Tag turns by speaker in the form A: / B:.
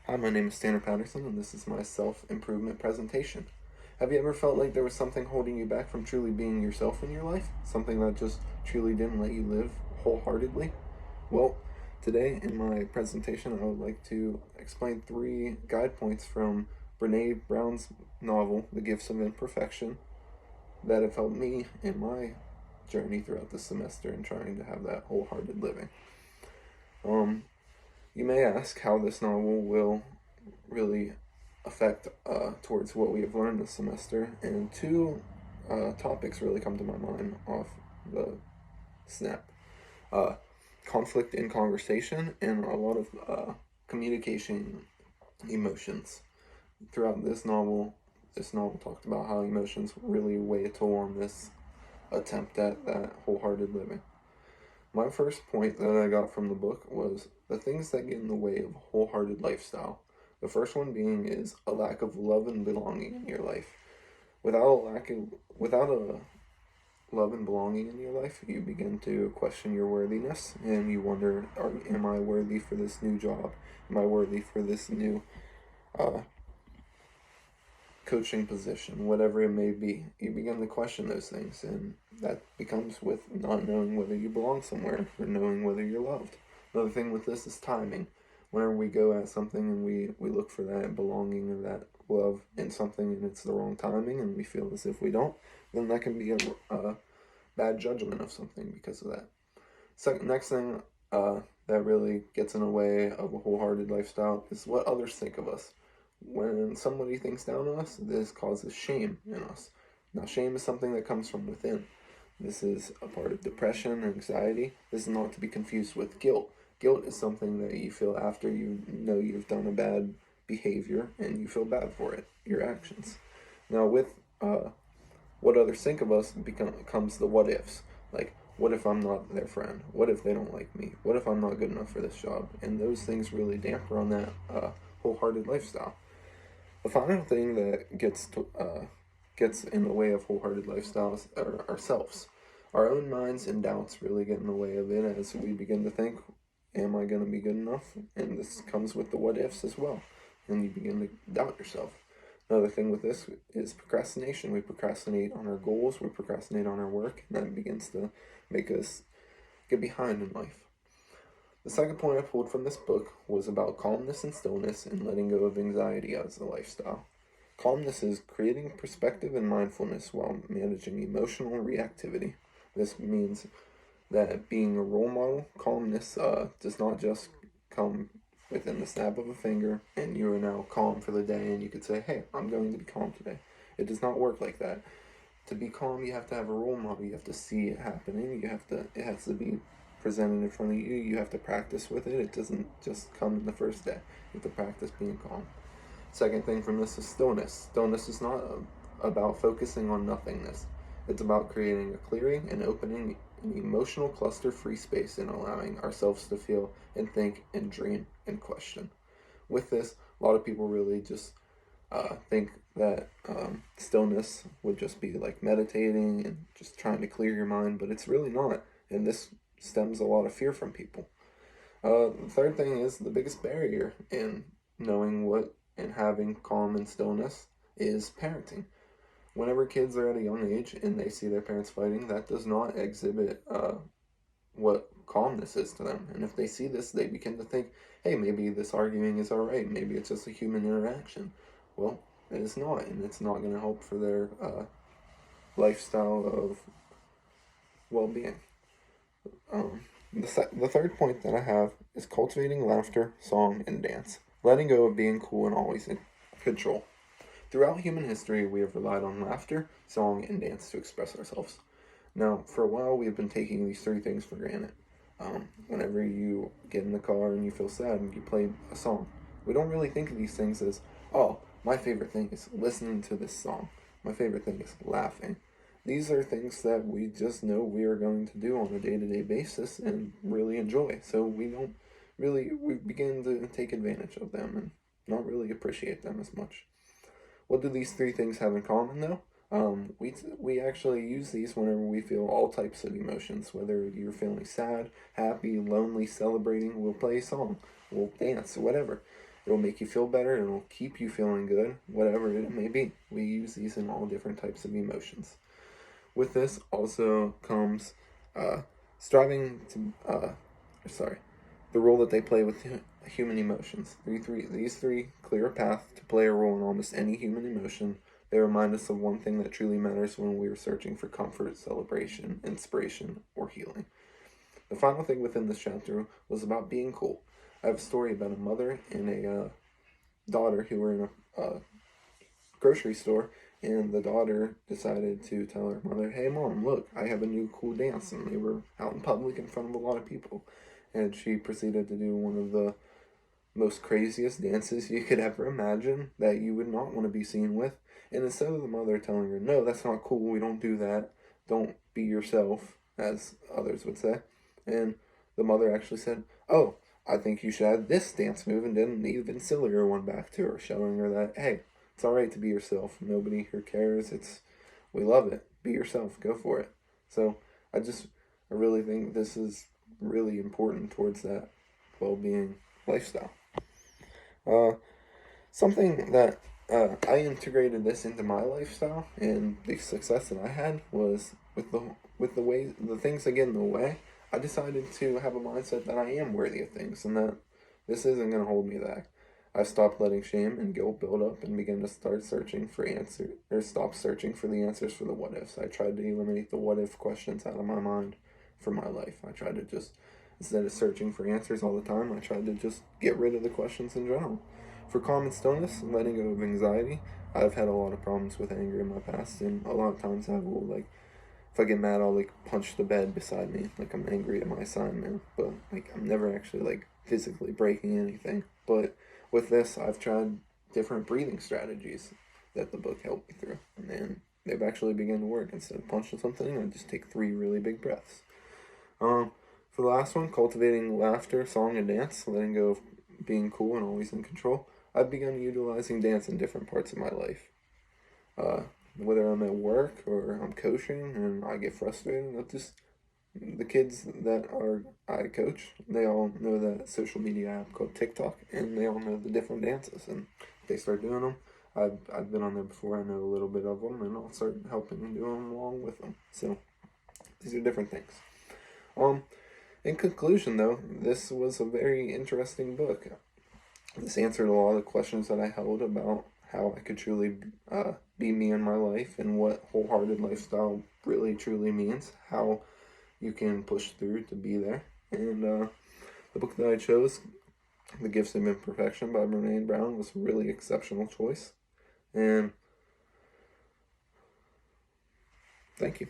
A: Hi, my name is Tanner Patterson, and this is my self-improvement presentation. Have you ever felt like there was something holding you back from truly being yourself in your life? Something that just truly didn't let you live wholeheartedly? Well, today in my presentation, I would like to explain 3 guide points from Brene Brown's novel, The Gifts of Imperfection, that have helped me in my journey throughout the semester in trying to have that wholehearted living. You may ask how this novel will really affect towards what we have learned this semester, and 2 topics really come to my mind off the snap. Uh, Conflict in conversation and a lot of communication emotions. Throughout this novel talked about how emotions really weigh a toll on this attempt at that wholehearted living. My first point that I got from the book was the things that get in the way of a wholehearted lifestyle. The first one being is a lack of love and belonging in your life. Without a love and belonging in your life, you begin to question your worthiness and you wonder, am I worthy for this new job? Am I worthy for this new uh, coaching position, whatever it may be? You begin to question those things, and that becomes with not knowing whether you belong somewhere or knowing whether you're loved. Another thing with this is timing. Whenever we go at something and we look for that belonging or that love in something and it's the wrong timing and we feel as if we don't, then that can be a bad judgment of something because of that. Next thing that really gets in the way of a wholehearted lifestyle is what others think of us. When somebody thinks down on us, this causes shame in us. Now, shame is something that comes from within. This is a part of depression, anxiety. This is not to be confused with guilt. Guilt is something that you feel after you know you've done a bad behavior and you feel bad for it, your actions. Now, with what others think of us comes the what ifs. Like, what if I'm not their friend? What if they don't like me? What if I'm not good enough for this job? And those things really damper on that wholehearted lifestyle. The final thing that gets in the way of wholehearted lifestyles are ourselves. Our own minds and doubts really get in the way of it as we begin to think, am I going to be good enough? And this comes with the what ifs as well. And you begin to doubt yourself. Another thing with this is procrastination. We procrastinate on our goals, we procrastinate on our work, and that begins to make us get behind in life. The second point I pulled from this book was about calmness and stillness and letting go of anxiety as a lifestyle. Calmness is creating perspective and mindfulness while managing emotional reactivity. This means that being a role model, calmness does not just come within the snap of a finger and you are now calm for the day and you could say, hey, I'm going to be calm today. It does not work like that. To be calm, you have to have a role model. You have to see it happening. It has to be presented in front of you. You have to practice with it. It doesn't just come in the first day. You have to practice being calm. Second thing from this is stillness. Stillness is not about focusing on nothingness. It's about creating a clearing and opening an emotional cluster-free space and allowing ourselves to feel and think and dream and question. With this, a lot of people really just think that stillness would just be like meditating and just trying to clear your mind, but it's really not. And this stems a lot of fear from people. The third thing is the biggest barrier in knowing what and having calm and stillness is parenting. Whenever kids are at a young age and they see their parents fighting, that does not exhibit what calmness is to them. And if they see this, they begin to think, hey, maybe this arguing is alright. Maybe it's just a human interaction. Well, it is not, and it's not going to help for their lifestyle of well-being. The third point that I have is cultivating laughter, song, and dance. Letting go of being cool and always in control. Throughout human history, we have relied on laughter, song, and dance to express ourselves. Now, for a while, we have been taking these 3 things for granted. Whenever you get in the car and you feel sad and you play a song, we don't really think of these things as, oh, my favorite thing is listening to this song. My favorite thing is laughing. These are things that we just know we are going to do on a day-to-day basis and really enjoy. So we begin to take advantage of them and not really appreciate them as much. What do these 3 things have in common, though? We actually use these whenever we feel all types of emotions, whether you're feeling sad, happy, lonely, celebrating. We'll play a song, we'll dance, whatever. It'll make you feel better. It'll keep you feeling good, whatever it may be. We use these in all different types of emotions. With this also comes striving to, the role that they play with human emotions. These three clear a path to play a role in almost any human emotion. They remind us of one thing that truly matters when we are searching for comfort, celebration, inspiration, or healing. The final thing within this chapter was about being cool. I have a story about a mother and a daughter who were in a grocery store, and the daughter decided to tell her mother, "Hey mom, look, I have a new cool dance," and they were out in public in front of a lot of people. And she proceeded to do one of the most craziest dances you could ever imagine that you would not want to be seen with. And instead of the mother telling her, "No, that's not cool, we don't do that, don't be yourself," as others would say, and the mother actually said, "Oh, I think you should add this dance move," and did an even sillier one back to her, showing her that, hey, it's alright to be yourself. Nobody here cares. We love it. Be yourself. Go for it. So I really think this is really important towards that well-being lifestyle. Something that I integrated this into my lifestyle, and the success that I had was with the things that get in the way. I decided to have a mindset that I am worthy of things, and that this isn't going to hold me back. I stopped letting shame and guilt build up and began to start searching for answers, or stop searching for the answers for the what ifs. I tried to eliminate the what if questions out of my mind for my life. I tried to just, instead of searching for answers all the time, I tried to just get rid of the questions in general. For calm and stillness and letting go of anxiety, I've had a lot of problems with anger in my past, and a lot of times I will, like, if I get mad, I'll, like, punch the bed beside me, like I'm angry at my assignment, but, like, I'm never actually, like, physically breaking anything. But with this, I've tried different breathing strategies that the book helped me through, and then they've actually begun to work. Instead of punching something, I just take 3 really big breaths. For the last one, cultivating laughter, song, and dance, letting go of being cool and always in control, I've begun utilizing dance in different parts of my life. Whether I'm at work or I'm coaching and I get frustrated, the kids that I coach, they all know that social media app called TikTok, and they all know the different dances, and they start doing them. I've been on there before. I know a little bit of them, and I'll start helping and doing them along with them. So these are different things. In conclusion, though, this was a very interesting book. This answered a lot of questions that I held about how I could truly be me in my life, and what wholehearted lifestyle really truly means, how you can push through to be there. And the book that I chose, The Gifts of Imperfection by Brene Brown, was a really exceptional choice. And thank you.